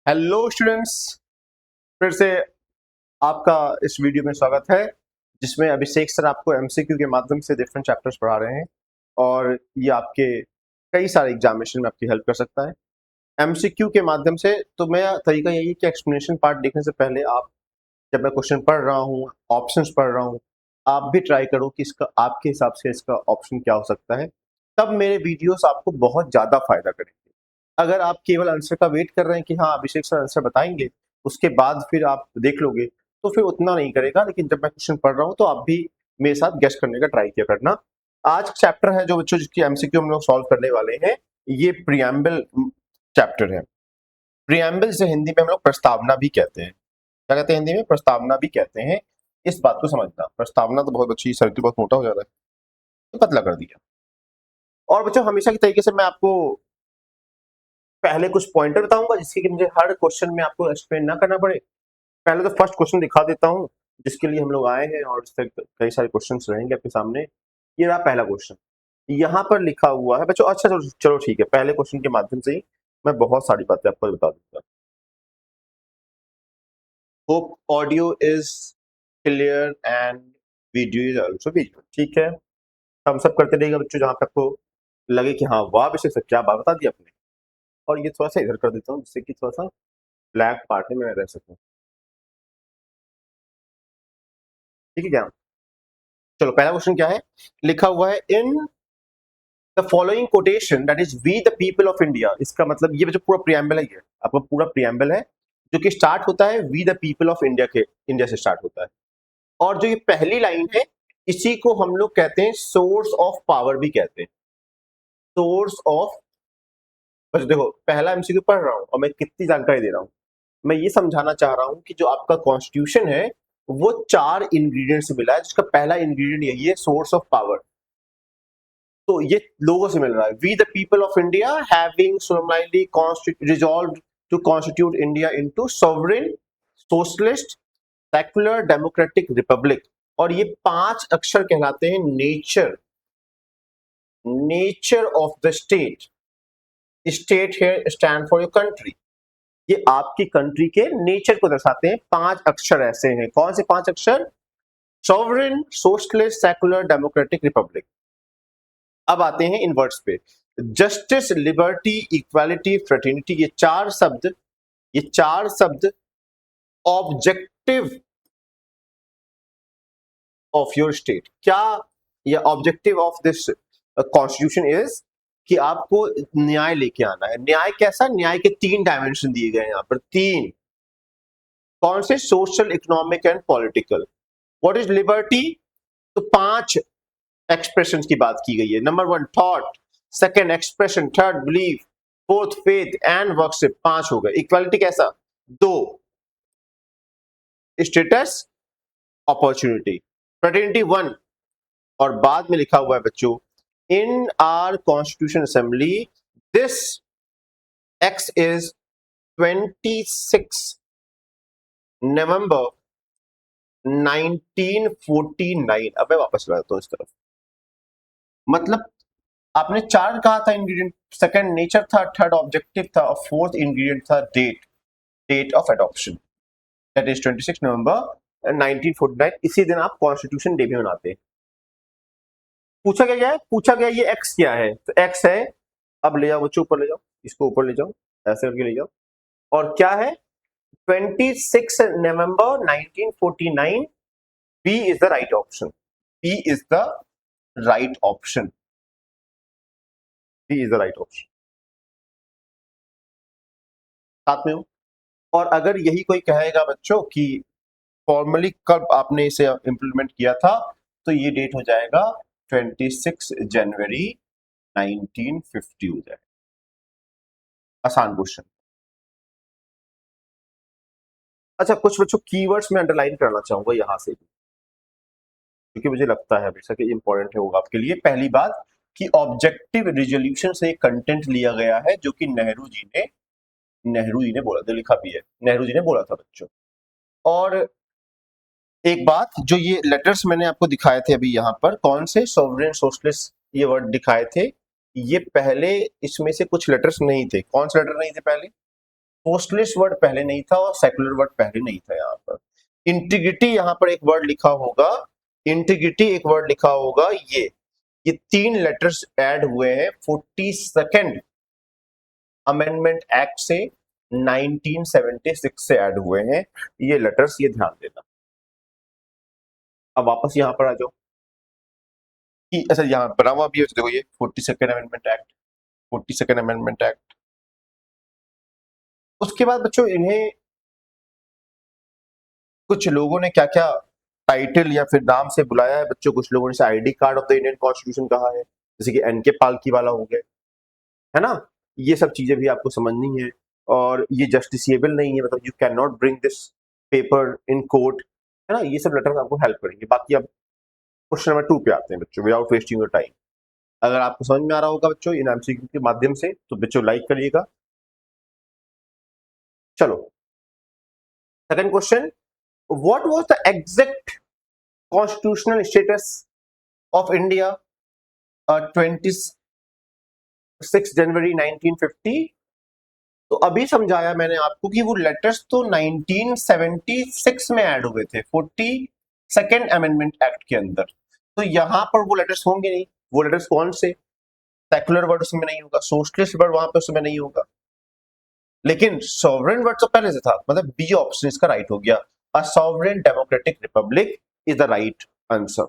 Hello students, फिर से आपका इस वीडियो में स्वागत है जिसमें अभिषेक सर आपको एमसीक्यू के माध्यम से डिफरेंट चैप्टर्स पढ़ा रहे हैं और ये आपके कई सारे एग्जामिनेशन में आपकी हेल्प कर सकता है एमसीक्यू के माध्यम से। तो मेरा तरीका यही है कि एक्सप्लेनेशन पार्ट देखने से पहले आप, जब मैं क्वेश्चन पढ़ रहा हूँ, ऑप्शंस पढ़ रहा हूँ, आप भी ट्राई करो कि इसका आपके हिसाब से इसका ऑप्शन क्या हो सकता है। तब मेरे वीडियोस आपको बहुत ज़्यादा फायदा करेंगे। अगर आप केवल आंसर का वेट कर रहे हैं कि हाँ अभिषेक सर आंसर बताएंगे, उसके बाद फिर आप देख लोगे, तो फिर उतना नहीं करेगा। लेकिन जब मैं क्वेश्चन पढ़ रहा हूँ तो आप भी मेरे साथ गेस करने का ट्राई किया करना। आज चैप्टर है जो बच्चों जिसकी एमसीक्यू हम लोग सॉल्व करने वाले हैं, ये प्रियम्बल चैप्टर है। प्रियम्बल से हिंदी में हम लोग प्रस्तावना भी कहते हैं। क्या कहते हैं हिंदी में? प्रस्तावना भी कहते हैं। इस बात को समझना, प्रस्तावना तो बहुत अच्छी, सर्किल बहुत मोटा हो जा रहा है तो पतला कर दिया। और बच्चों हमेशा की तरीके से मैं आपको पहले कुछ पॉइंटर बताऊंगा जिससे कि मुझे हर क्वेश्चन में आपको एक्सप्लेन ना करना पड़े। पहले तो फर्स्ट क्वेश्चन दिखा देता हूं जिसके लिए हम लोग आए हैं, और इससे कई सारे क्वेश्चंस रहेंगे आपके सामने। ये रहा पहला क्वेश्चन, यहाँ पर लिखा हुआ है बच्चों। अच्छा चलो चलो ठीक है, पहले क्वेश्चन के माध्यम से ही मैं बहुत सारी बातें आपको बता दूंगा। Hope audio is clear and video is also visual. ठीक है, हम सब करते रहेगा बच्चों जहां पे आपको लगे कि हाँ वाह विषय से क्या बात बता दी आपने। और ये थोड़ा सा इधर कर देता हूँ जिससे कि थोड़ा सा ब्लैक पार्ट में मैं रह सकूँ। ठीक है क्या? चलो पहला क्वेश्चन क्या है, लिखा हुआ है in the following quotation that is we the people of India. इसका मतलब ये जो पूरा प्रियम्बल है, ये आपका पूरा प्रियम्बल है जो कि स्टार्ट होता है we the people of India के, इंडिया से स्टार्ट होता है। और जो ये पहली लाइन है इसी को हम लोग कहते हैं सोर्स ऑफ पावर भी कहते हैं। सोर्स ऑफ, बस देखो पहला एमसीक्यू पढ़ रहा हूं और मैं कितनी जानकारी दे रहा हूं। मैं ये समझाना चाह रहा हूं कि जो आपका कॉन्स्टिट्यूशन है वो 4 इंग्रेडिएंट से मिला है, जिसका पहला इंग्रेडिएंट यही है सोर्स ऑफ पावर। तो ये लोगों से मिल रहा है, we the people of India having solemnly resolved to constitute India into sovereign socialist secular democratic republic. और ये 5 अक्षर कहलाते हैं nature, nature of the state. State here stand for your country. ये आपकी कंट्री के नेचर को दर्शाते हैं। 5 अक्षर ऐसे हैं। कौन से 5 अक्षर? Sovereign socialist secular democratic Republic. अब आते हैं इन वर्ड्स पे, जस्टिस लिबर्टी इक्वालिटी फ्रेटर्निटी। ये चार शब्द ऑब्जेक्टिव ऑफ योर स्टेट। क्या ये objective of this constitution is कि आपको न्याय लेके आना है। न्याय कैसा? न्याय के 3 डायमेंशन दिए गए हैं यहां पर, 3। कौन से? Social, economic and political. What is liberty? तो 5 एक्सप्रेशन की बात की गई है। Number 1 thought, second expression, third belief, fourth faith and worship. 5 हो गए। इक्वालिटी कैसा? 2। Status, opportunity. फ्रेटर्निटी 1। और बाद में लिखा हुआ है बच्चों, इन are constitution assembly this x is 26 November 1949। अब मैं वापस ला देता हूं इस तरफ। मतलब आपने 4 कहा था इंग्रेडिएंट, सेकंड नेचर था, थर्ड ऑब्जेक्टिव था और फोर्थ इंग्रेडिएंट था date, date of adoption, that is 26 November 1949। इसी दिन आप कॉन्स्टिट्यूशन डे भी मनाते हैं। पूछा गया है, पूछा गया ये एक्स क्या है, तो एक्स है, अब ले जाओ बच्चों ऊपर ले जाओ, इसको ऊपर ले जाओ, ऐसे करके ले जाओ। और क्या है? 26 November 1949। B is the right option. B is the right option. B is the right option. साथ में हो। और अगर यही कोई कहेगा बच्चों कि फॉर्मली कब आपने इसे इंप्लीमेंट किया था, तो ये डेट हो जाएगा 26 जनवरी 1950 हो जाएगा। आसान क्वेश्चन। अच्छा कुछ बच्चों कीवर्ड्स में अंडरलाइन करना चाहूंगा यहां से भी, क्योंकि मुझे लगता है हमेशा कि इंपॉर्टेंट होगा आपके लिए। पहली बात कि ऑब्जेक्टिव रिजोल्यूशन से एक कंटेंट लिया गया है जो कि नेहरू जी ने बोला था, लिखा भी है, नेहरू जी ने बोला था बच्चों। और एक बात, जो ये लेटर्स मैंने आपको दिखाए थे अभी यहाँ पर, कौन से? सॉवरेन सोशलिस्ट ये वर्ड दिखाए थे। ये पहले इसमें से कुछ लेटर्स नहीं थे। कौन से लेटर नहीं थे पहले? सोशलिस्ट वर्ड पहले नहीं था और सेकुलर वर्ड पहले नहीं था। यहाँ पर इंटीग्रिटी, यहाँ पर एक वर्ड लिखा होगा, इंटीग्रिटी एक वर्ड लिखा होगा, ये 3 लेटर्स ऐड हुए हैं 42nd अमेंडमेंट एक्ट से, 1976 से ऐड हुए हैं ये लेटर्स, ये ध्यान देना। अब वापस यहां पर आ जाओ कि अच्छा यहां पर हुआ भी है, देखो ये 42nd amendment act, 42nd amendment act. उसके बाद बच्चों इन्हें कुछ लोगों ने क्या क्या टाइटल या फिर नाम से बुलाया है बच्चों। कुछ लोगों ने इसे ID card of the Indian constitution कहा है, जैसे कि एनके पालकी वाला हो गया, है ना। ये सब चीजें भी आपको समझनी है। और ये जस्टिसिएबल नहीं है, मतलब you can not bring this paper in court, है ना। ये सब लेटर्स आपको हेल्प करेंगे। बाकी अब क्वेश्चन नंबर 2 पे आते हैं बच्चों, विदाउट वेस्टिंग योर टाइम। अगर आपको समझ में आ रहा होगा बच्चों इन एमसीक्यू के माध्यम से, तो बच्चों लाइक करिएगा। चलो second question, what was the exact constitutional status of India 26 जनवरी 1950? तो अभी समझाया मैंने आपको कि वो लेटर्स तो 1976 में ऐड हुए थे 42nd अमेंडमेंट एक्ट के अंदर। तो यहां पर वो लेटर्स होंगे नहीं। वो लेटर्स कौन से? सेकुलर वर्ड उसमें नहीं होगा, सोशलिस्ट वर्ड वहां पे उसमें नहीं होगा, लेकिन सॉवरेन वर्ड तो पहले से था। मतलब बी ऑप्शन इसका राइट हो गया। अ sovereign democratic Republic is the right answer,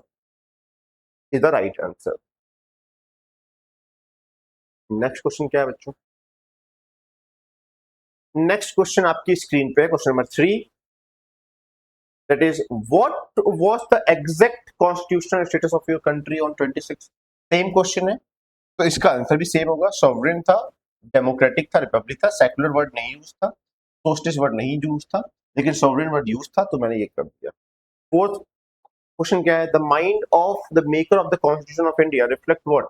is the right answer. Next question क्या है बच्चों? नेक्स्ट क्वेश्चन आपकी स्क्रीन पे question number 3, that is what was the exact constitutional status of your country on 26। Same question है, तो इसका answer भी same होगा। सॉवरेन था, डेमोक्रेटिक था, रिपब्लिक था, सेकुलर वर्ड नहीं यूज था, सोशलिस्ट वर्ड नहीं यूज था, लेकिन सॉवरेन वर्ड यूज था, तो मैंने ये कर दिया। फोर्थ क्वेश्चन क्या है? The mind of the maker of the constitution of India reflect what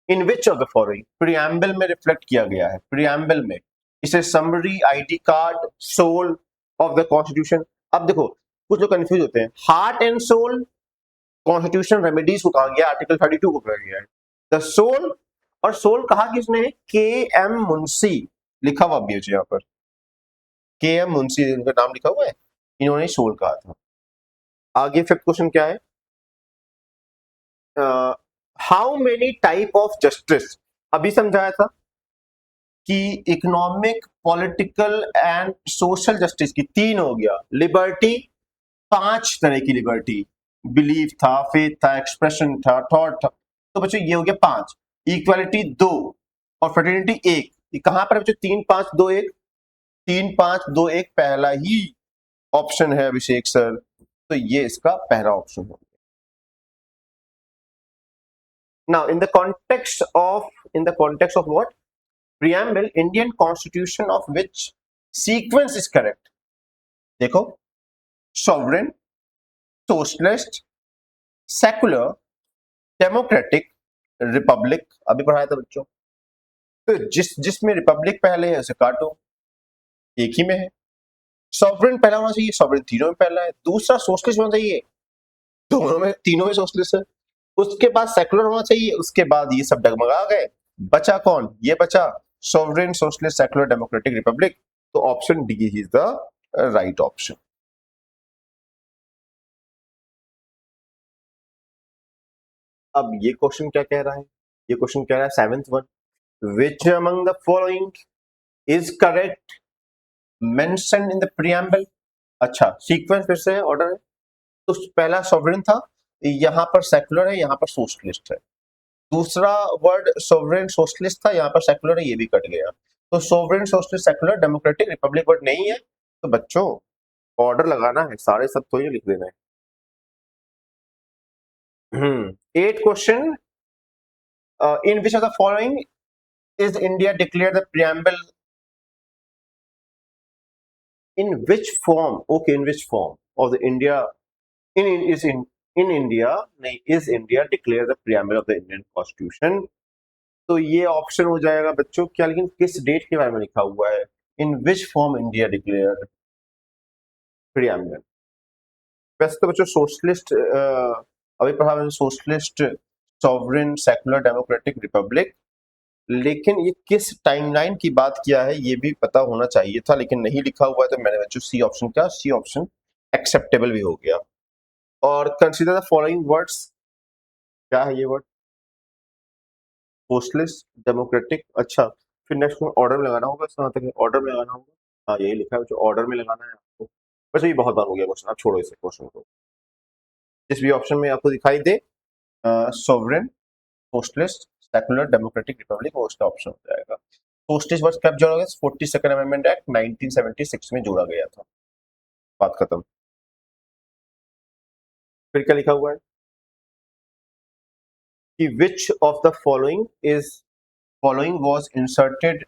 in which of the following? Preamble में रिफ्लेक्ट किया गया है, प्रीएम्बल में। इसे summary, ID card, soul of the constitution. अब देखो कुछ लोग कंफ्यूज होते हैं, heart and soul constitution remedies को कहा गया, आर्टिकल 32 को कहा गया है। द सोल, और सोल कहा किसने? के एम मुंशी, लिखा हुआ भी है यहाँ पर, के एम मुंशी इनका नाम लिखा हुआ है, इन्होंने सोल कहा था। आगे फिफ्थ क्वेश्चन क्या है? How many type of justice? अभी समझाया था कि economic, political and social justice की 3 हो गया। लिबर्टी, 5 तरह की लिबर्टी, बिलीफ था, फेथ था, एक्सप्रेशन था, थॉट था। तो बच्चों ये हो गया 5। इक्वालिटी 2 और फ्रेटर्निटी 1। ये कहां पर बच्चों? 3 5 2 1, 3 5 2 1 पहला ही ऑप्शन है अभिषेक सर, तो ये इसका पहला ऑप्शन है। Now, in the context of what? Preamble, Indian Constitution of which sequence is correct? देखो, sovereign, socialist, secular, democratic, Republic अभी पढ़ाया था बच्चों। तो जिसमें रिपब्लिक पहले है उसे काटो, एक ही में है। सॉवरेन पहला होना चाहिए, सॉवरेन तीनों में पहला है। दूसरा सोशलिस्ट होना चाहिए, दोनों में, तीनों में सोशलिस्ट है। उसके बाद सेकुलर होना चाहिए, उसके बाद ये सब डगमगा गए, बचा कौन? ये बचा sovereign, socialist, secular, democratic, republic. तो option D is the right option. अब ये क्वेश्चन क्या कह रहा है? ये क्वेश्चन कह रहा है 7th one, which among the following is correct mentioned in the preamble? अच्छा सीक्वेंस फिर से ऑर्डर है। तो पहला सॉवरेन था, यहाँ पर सेकुलर है, यहाँ पर सोशलिस्ट है। दूसरा वर्ड सोवरेन सोशलिस्ट था, यहाँ पर सेकुलर है, ये भी कट गया। तो sovereign, socialist, secular, democratic, Republic word नहीं है। तो बच्चों ऑर्डर लगाना है, सारे सब तो ये लिख देना है। 8th question, in which of the following is India declare the preamble? In which form? Okay, in which form of the India in India नहीं, is India declare the preamble of the Indian constitution? तो ये option हो जाएगा बच्चों क्या, लेकिन किस date के बारे में लिखा हुआ है? In which form India declare preamble? वैसे तो बच्चों सोशलिस्ट अभी पढ़ा मैंने, socialist, sovereign, secular, democratic, republic. लेकिन ये किस टाइमलाइन की बात किया है ये भी पता होना चाहिए था, लेकिन नहीं लिखा हुआ है, तो मैंने बच्चों सी ऑप्शन किया, सी ऑप्शन एक्सेप्टेबल भी हो गया। और कंसीडर द फॉलोइंग वर्ड्स, क्या है ये वर्ड? सोशलिस्ट, डेमोक्रेटिक, अच्छा, फिर नेक्स्ट में ऑर्डर में लगाना होगा, इसका तक ऑर्डर में लगाना होगा, हाँ यही लिखा है जो ऑर्डर में लगाना है आपको। वैसे ये बहुत बार हो गया क्वेश्चन, आप छोड़ो इसे क्वेश्चन को। जिस भी ऑप्शन में आपको दिखाई दे sovereign, socialist, secular, democratic, republic, वो उसका ऑप्शन हो जाएगा। सोशलिस्ट वर्ड कब जोड़ा गया? 42nd अमेंडमेंट एक्ट 1976 में जोड़ा गया था। बात खत्म। फिर क्या लिखा हुआ है कि विच of the following was inserted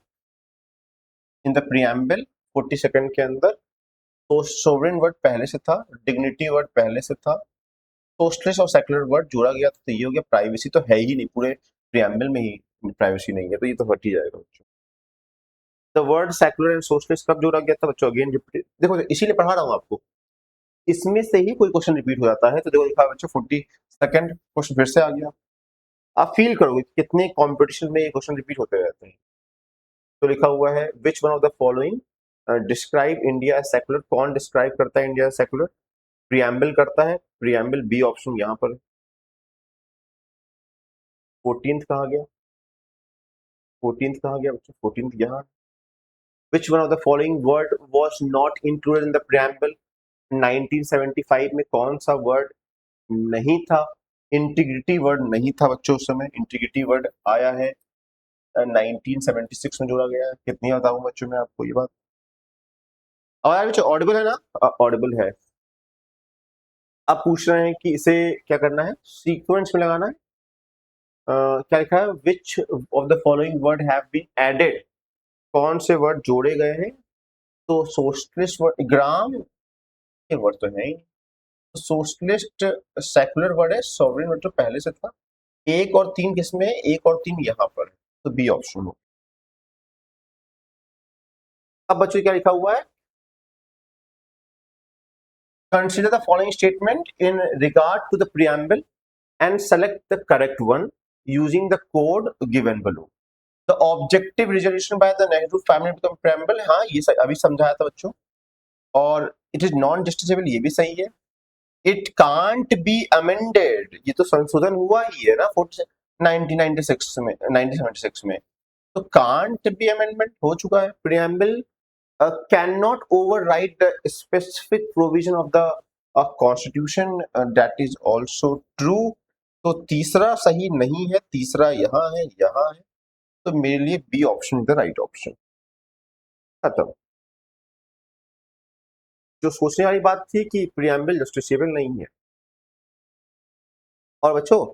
in the preamble 42nd के अंदर। तो सोवरेन वर्ड पहले से था, डिग्निटी वर्ड पहले से था, सोशलिस्ट और सेकुलर वर्ड जोड़ा गया था, तो ये हो गया। प्राइवेसी तो है ही नहीं, पूरे प्रीएम्बल में ही प्राइवेसी नहीं है, तो ये तो हट ही जाएगा बच्चों। The word secular and socialist कब जोड़ा गया था बच्चों? अगेन रिपीट, देखो इसीलिए पढ़ा रहा हूँ आपको, इसमें से ही कोई क्वेश्चन रिपीट हो जाता है। तो देखो लिखा है बच्चों 42nd क्वेश्चन फिर से आ गया। आप फील करोगे कि कितने कॉम्पिटिशन में ये क्वेश्चन रिपीट होते रहते हैं। तो लिखा हुआ है which one of the following describe India as secular. कौन डिस्क्राइब करता है इंडिया एज सेकुलर? प्रियम्बल करता है, प्रियम्बल बी ऑप्शन यहाँ पर। 14th कहा गया, 14th कहा गया बच्चों, 14th यहाँ। विच one of the following word was not included in the preamble 1975 में? कौन सा वर्ड नहीं था? इंटीग्रिटी वर्ड नहीं था बच्चों उस समय, इंटीग्रिटी वर्ड आया है 1976 में जोड़ा गया है। कितनी बताऊं बच्चों में आपको ये बात? और यार बच्चों ऑडिबल है ना? ऑडिबल है। अब पूछ रहे हैं कि इसे क्या करना है, सीक्वेंस में लगाना है। क्या लिखा है? Which of the following word have been added? कौन से वर्ड जोड़े गए हैं? तो सोशलिस्ट वर्ड, ग्राम ये वर्ड तो है ही। सोशलिस्ट सेकुलर वर्ड है, सॉवरेन वर्ड तो पहले से था। एक और तीन किसमें है? एक और तीन यहाँ पर है, तो बी ऑप्शन हो। अब बच्चों क्या लिखा हुआ है? Consider the following statement in regard to the preamble and select the correct one using the code given below. The objective resolution by the Nehru family to the preamble, हाँ ये अभी समझाया था बच्चों। और it is non justiciable, ये भी सही है। It can't be amended, ये तो संशोधन हुआ ही है ना 1996 में, 1976 में, तो can't be amendment हो चुका है। Preamble cannot override the specific provision of the constitution, that is also true। तो तीसरा सही नहीं है, तीसरा यहाँ है, यहाँ है, तो मेरे लिए B option the right option. खत्म। जो सोचने वाली बात थी कि प्रियम्बल जस्टिसेबल नहीं है, और बच्चों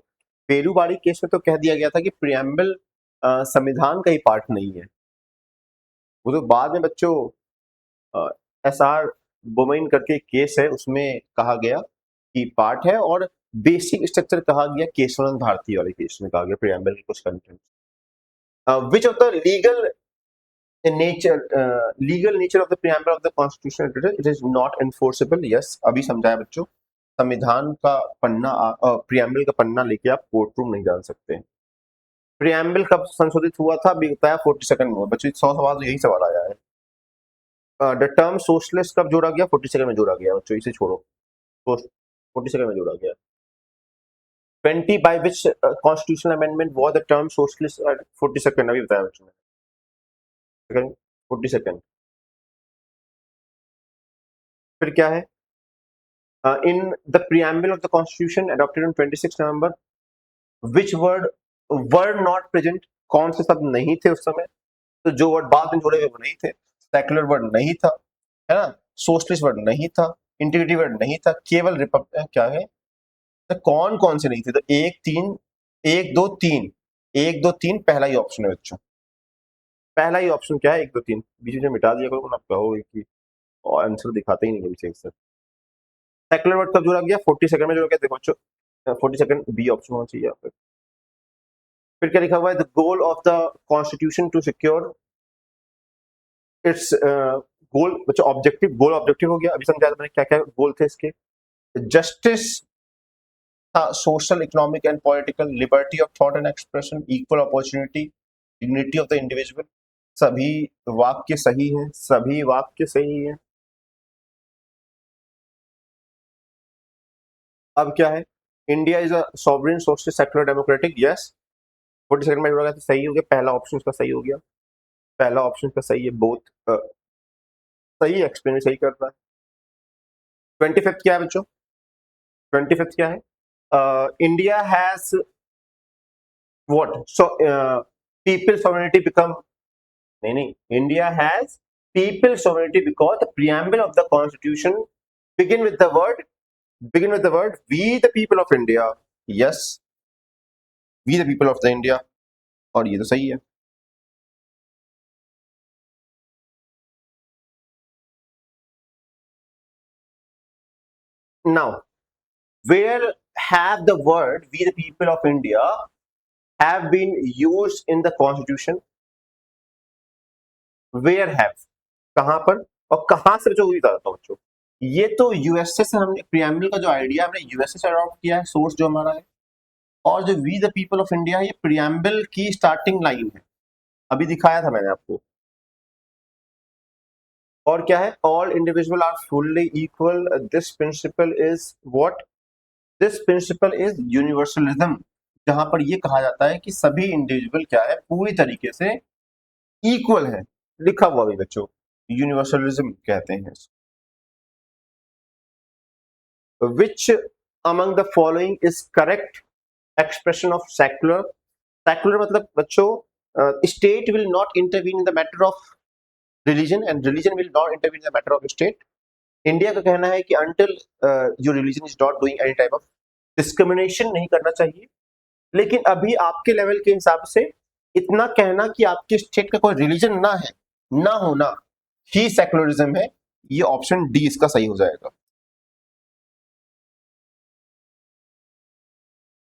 बेलूबाड़ी केस में तो कह दिया गया था कि प्रियम्बल संविधान का ही पार्ट नहीं है। वो तो बाद में बच्चों एस आर बोमैन करके केस है, उसमें कहा गया कि पार्ट है, और बेसिक स्ट्रक्चर कहा गया केशवानंद भारती वाले केस में कहा गया प्रियम्बल के कुछ content. Which of the legal nature of the preamble of the constitution, it is not enforceable. Yes, अभी समझाया बच्चों, संविधान का पन्ना प्रियम्बल का पन्ना लेके आप कोर्ट रूम नहीं जा सकते। प्रियम्बल कब संशोधित हुआ था? अभी बताया 42nd में। बच्चों 100 सवाल तो यही सवाल आया है। द टर्म सोशलिस्ट कब जोड़ा गया? 42nd में जोड़ा गया बच्चों, इसे छोड़ो। 42nd में जोड़ा गया। 20 by which constitutional amendment was the term socialist? 42nd, अभी बताया बच्चों ने। 42nd। फिर क्या है? In the preamble of the constitution adopted on 26 November, which word were not present? कौन से शब्द नहीं थे उस समय? तो जो वर्ड बाद में जोड़े गए वो नहीं थे। सेकुलर वर्ड नहीं था, है ना, सोशलिस्ट वर्ड नहीं था, इंटीग्रिटी वर्ड नहीं था, केवल रिपब्लिक क्या है, तो कौन कौन से नहीं थे? तो एक तीन, एक दो तीन, एक दो तीन पहला ही ऑप्शन है बच्चों। पहला ही ऑप्शन क्या है? एक दो तीन, बीच में मिटा दिया करो, आप कहोगे कि आंसर दिखाते ही नहीं कभी से। सेकुलर वर्ड कब जोड़ा गया? 42nd में जोड़ा गया। देखो बच्चों 42nd बी ऑप्शन होना चाहिए यहाँ पे। फिर क्या लिखा हुआ है? The goal of the constitution to secure its goal, बच्चों ऑब्जेक्टिव, गोल ऑब्जेक्टिव हो गया। अभी समझाया मैंने क्या क्या गोल थे इसके। जस्टिस था, social, economic and political, liberty of thought and expression, equal opportunity, dignity of the individual, सभी वाक्य सही हैं, सभी वाक्य सही हैं। अब क्या है, India is a sovereign socialist secular democratic, yes. 42 में होगा तो सही हो गया, पहला ऑप्शन उसका सही हो गया, पहला ऑप्शन का सही है, बोथ सही एक्सप्लेन सही कर रहा है। 25th क्या है बच्चों, 25th क्या है, India has what, so people sovereignty become, नहीं नहीं, India has people sovereignty because the preamble of the constitution begin with the word begin with the word we the people of India, yes, we the people of the India, और ये तो सही है। Now where have the word we the people of India have been used in the constitution, where have, कहां पर और कहां से, बच्चों बताता हूं बच्चों। ये तो यूएसए से हमने प्रियम्बल का जो आइडिया हमने यूएसए से अडॉप्ट किया है, सोर्स जो हमारा है, और जो we the people of India है ये प्रियम्बल की स्टार्टिंग लाइन है, अभी दिखाया था मैंने आपको। और क्या है, all individual are fully equal, this principle is what, this principle is universalism, जहां पर ये कहा जाता है कि सभी इंडिविजुअल क्या है, पूरी तरीके से इक्वल है, लिखा हुआ भी बच्चों, यूनिवर्सलिज्म कहते हैं। Which among the following is correct expression of secular, secular मतलब बच्चों state will not intervene in the matter of religion and religion will not intervene in the matter of state. India का कहना है कि until your religion is not doing any type of discrimination नहीं करना चाहिए, लेकिन अभी आपके लेवल के हिसाब से इतना कहना कि आपके स्टेट का कोई रिलीजन ना है, ना होना ही सेक्युलरिज्म है, ये ऑप्शन डी इसका सही हो जाएगा।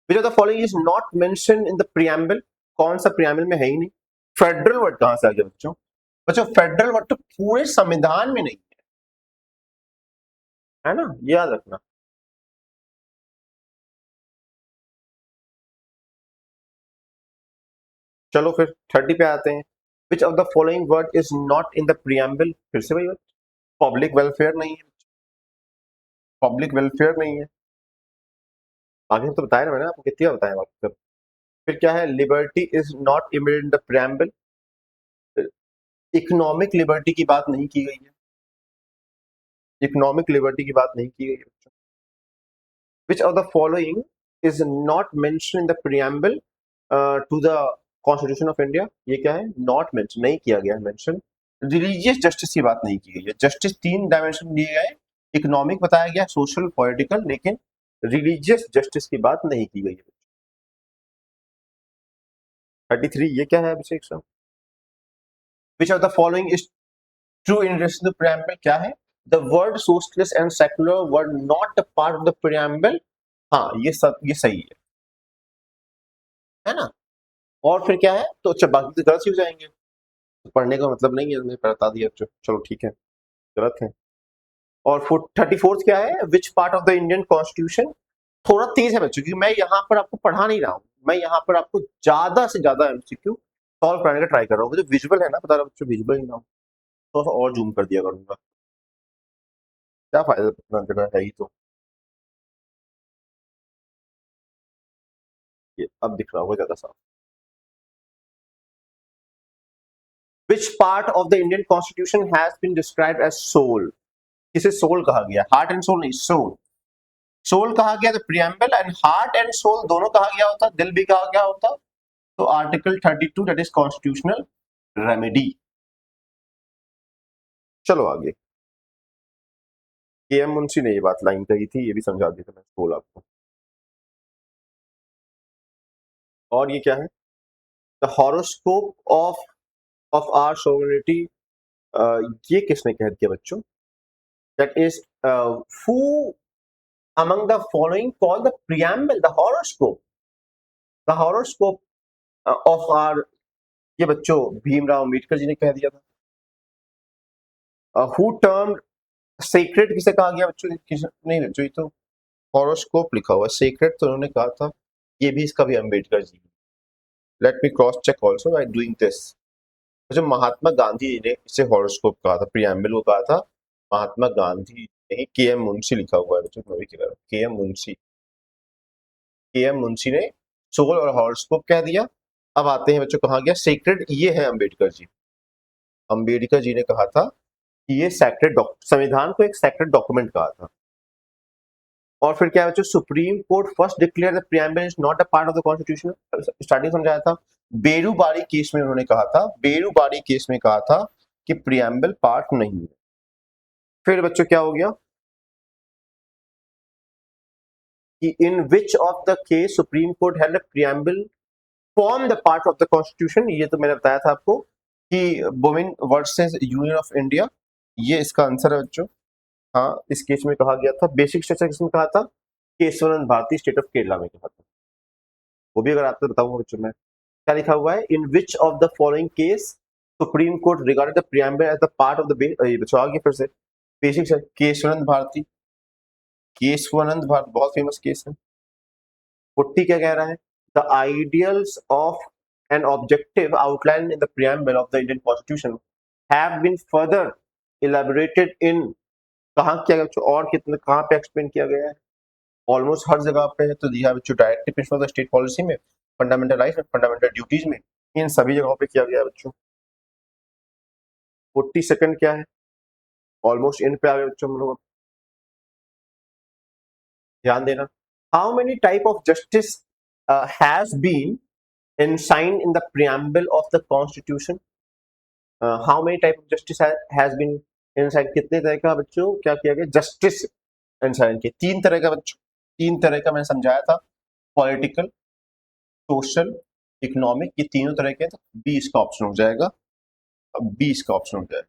विच of the following is not mention in the preamble, कौन सा प्रीएम्बल में है ही नहीं। फेडरल वर्ड कहां से आ गया बच्चों, बच्चों फेडरल वर्ड तो पूरे संविधान में नहीं है ना, याद रखना। चलो फिर 30 पे आते हैं। विच of the following word is not in the preamble, फिर से वही बात, पब्लिक वेलफेयर नहीं है, पब्लिक वेलफेयर नहीं है, आगे तो बताया ना मैंने आपको, कितनी बार बताया आपको। फिर क्या है, liberty is not aimed in the preamble, economic liberty की बात नहीं की गई है, इकोनॉमिक लिबर्टी की बात नहीं की गई है। Which of the following is not mention in the preamble to the constitution of India, ये क्या है, नॉट मेंशन, नहीं किया गया है मेंशन। रिलीजियस जस्टिस की बात नहीं की गई है, जस्टिस 3 डायमेंशन दिए गए, इकोनॉमिक बताया गया, सोशल पॉलिटिकल, लेकिन रिलीजियस जस्टिस की बात नहीं की गई है। 33 ये क्या है अभिषेक साहब, which of the following is true in relation to preamble, क्या है, the word socialist and secular were not a part of the preamble, हाँ ये सब ये सही है ना। और फिर क्या है, तो अच्छा बाकी तो गलत ही हो जाएंगे, तो पढ़ने का मतलब नहीं है, मैंने बता दिया, चलो ठीक है, गलत है। और 34th क्या है, विच part of the Indian constitution, थोड़ा तेज है बच्चों, क्योंकि मैं यहाँ पर आपको पढ़ा नहीं रहा हूँ, मैं यहाँ पर आपको ज्यादा से ज्यादा एमसीक्यू सॉल्व कराने का ट्राई कर रहा हूँ, जो विजुअल है ना, बता रहा बच्चों विजुअल ही ना हो, थोड़ा सा और जूम कर दिया करूंगा, क्या फायदा इतना जगह है ही तो। ये अब दिख रहा होगा ज्यादा साफ। Which part of the Indian constitution has been described as soul, किसे सोल कहा गया, हार्ट एंड सोल नहीं, सोल, सोल कहा गया तो preamble, and heart and soul दोनों कहा गया होता, दिल भी कहा गया होता, तो article 32 that is constitutional remedy. चलो आगे, के एम मुंशी ने ये बात लाइन कही थी, ये भी समझा दी थी मैं सोल आपको। और ये क्या है, the horoscope of our sovereignty, ये किसने कह दिया बच्चों, that is who among the following called the preamble the horoscope, the horoscope of our, ये बच्चों भीमराव अम्बेडकर जी ने कह दिया था। हु टर्म सेक्रेट किसे कहा गया बच्चों, नहीं बच्चों ये तो हॉरोस्कोप लिखा हुआ है, सेक्रेट तो उन्होंने कहा था, ये भी इसका भी Ambedkar ji. Let me cross check also by doing this. जो महात्मा गांधी जी ने इसे हॉरोस्कोप कहा था, प्रियम्बल को कहा था महात्मा गांधी, नहीं के एम मुंशी लिखा हुआ है बच्चों, मैं भी कह रहा हूँ के एम मुंशी ने सोल और हॉरोस्कोप कह दिया। अब आते हैं बच्चों कहाँ गया सेक्रेड, ये है अम्बेडकर जी। अम्बेडकर जी ने कहा था कि ये सेक्रेड, संविधान को एक सेक्रेड डॉक्यूमेंट कहा था। और फिर क्या बच्चों, supreme court first declare the preamble is not a part of the constitution. Starting समझाया था, बेरूबारी केस में उन्होंने कहा था, बेरूबारी केस में कहा था कि प्रीएम्बल पार्ट नहीं है। फिर बच्चों क्या हो गया कि in which of the case Supreme Court had the preamble form the part of the constitution. ये तो मैंने बताया था आपको कि women versus union of India, ये इसका आंसर है बच्चों। हाँ, इस केस में कहा गया था, बेसिक स्ट्रक्चर किसमें कहा था, केशवानंद भारती स्टेट ऑफ केरला में कहा था। वो भी अगर आपको बताऊंगा बच्चों में क्या लिखा हुआ है, in which of the following case Supreme Court regarded the preamble as the part of the बच्चों आगे फिर से बेसिक केशवानंद भारती, केशवानंद भारती बहुत फेमस केस है। 40 क्या कह रहा है, the ideals of an objective outline in the preamble of the Indian constitution have been further elaborated in, कहाँ किया गया और कितने कहाँ पे एक्सप्लेन किया गया है, ऑलमोस्ट हर जगह पे है। तो दिया बच्चों directive principle of the state policy में, फंडामेंटल राइट्स, फंडामेंटल ड्यूटीज में, इन सभी जगहों पे किया गया है बच्चों। 40 सेकंड क्या है, ऑलमोस्ट इन पे आ गए बच्चों हम लोग। ध्यान देना, how many type of justice has been enshrined in the preamble of the constitution। how many type of justice has been enshrined, कितने तरह का बच्चों क्या किया गया, जस्टिस enshrined किया, 3 तरह का बच्चों, 3 तरह का मैंने समझाया था, पॉलिटिकल, सोशल, इकोनॉमिक, ये तीनों तरह के। तो बी इसका ऑप्शन हो जाएगा, अब बी इसका ऑप्शन हो जाएगा।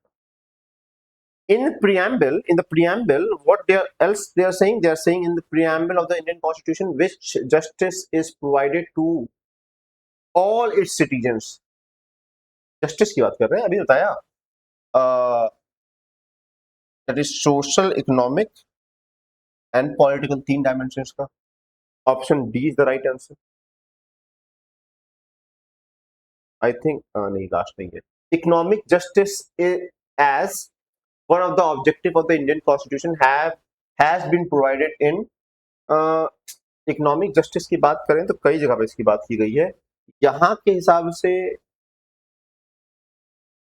In the preamble, what else they are saying? They are saying in the preamble of the Indian Constitution, which justice is provided to all its citizens। Justice की बात कर रहे हैं, अभी बताया, that is social, economic and political, 3 dimensions का। Option D is the right answer. I think नहीं, last नहीं है। Economic justice as one of the objective of the Indian Constitution has been provided in economic justice की बात करें तो कई जगह पे इसकी बात की गई है। यहाँ के हिसाब से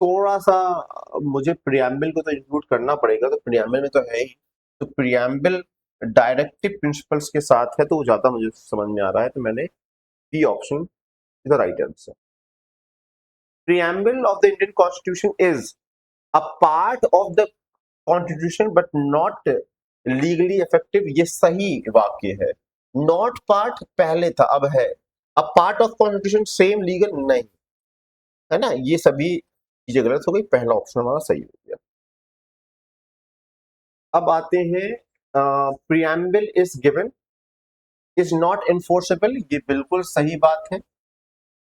थोड़ा सा मुझे प्रियम्बल को तो इंक्लूड करना पड़ेगा, तो प्रियम्बल में तो है ही, तो प्रियम्बल डायरेक्टिव प्रिंसिपल्स के साथ है, तो वो ज्यादा मुझे समझ में आ रहा है, तो मैंने B option is the right answer. Preamble of the Indian constitution is a part of the constitution but not legally effective, ये सही वाक्य है। नॉट पार्ट पहले था, अब है। अ part of constitution same legal नहीं है ना, ये सभी चीजें गलत हो गई, पहला ऑप्शन हमारा सही हो गया। अब आते हैं preamble is given is not enforceable, ये बिल्कुल सही बात है।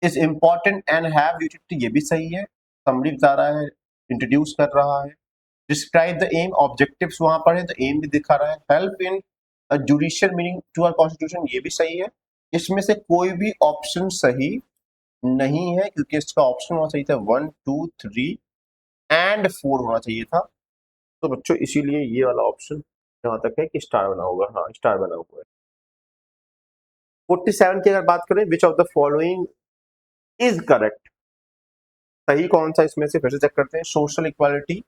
Is important and have utility, ये भी सही है, समरी बता रहा है, इंट्रोड्यूस कर रहा है। डिस्क्राइब द एम, ऑब्जेक्टिव्स वहां पर है तो एम भी दिखा रहा है। Help in judicial meaning to our constitution, ये भी सही है। इसमें से कोई भी ऑप्शन सही नहीं है, क्योंकि इसका ऑप्शन होना चाहिए था 1, 2, 3 एंड 4 होना चाहिए था। तो बच्चों इसीलिए ये वाला ऑप्शन जहां तक है कि स्टार बना होगा, हाँ स्टार बना हुआ है। 47 की अगर बात करें, विच of the following is correct, सही कौन सा इसमें से, फिर से चेक करते हैं। Social equality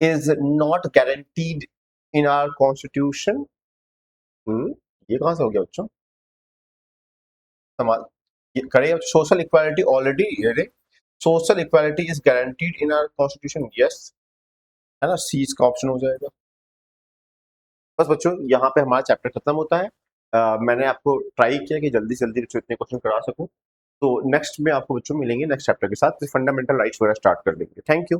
is not guaranteed in our constitution, ये कहां से हो गया बच्चों, समाज करें। Social equality already, social equality is guaranteed in our constitution, yes है ना, सी इसका ऑप्शन हो जाएगा। बस बच्चों यहाँ पे हमारा चैप्टर खत्म होता है। मैंने आपको ट्राई किया कि जल्दी से जल्दी बच्चों इतने क्वेश्चन करा सकूं। तो नेक्स्ट में आपको बच्चों मिलेंगे नेक्स्ट चैप्टर के साथ, फंडामेंटल राइट्स वगैरह स्टार्ट कर देंगे। Thank you.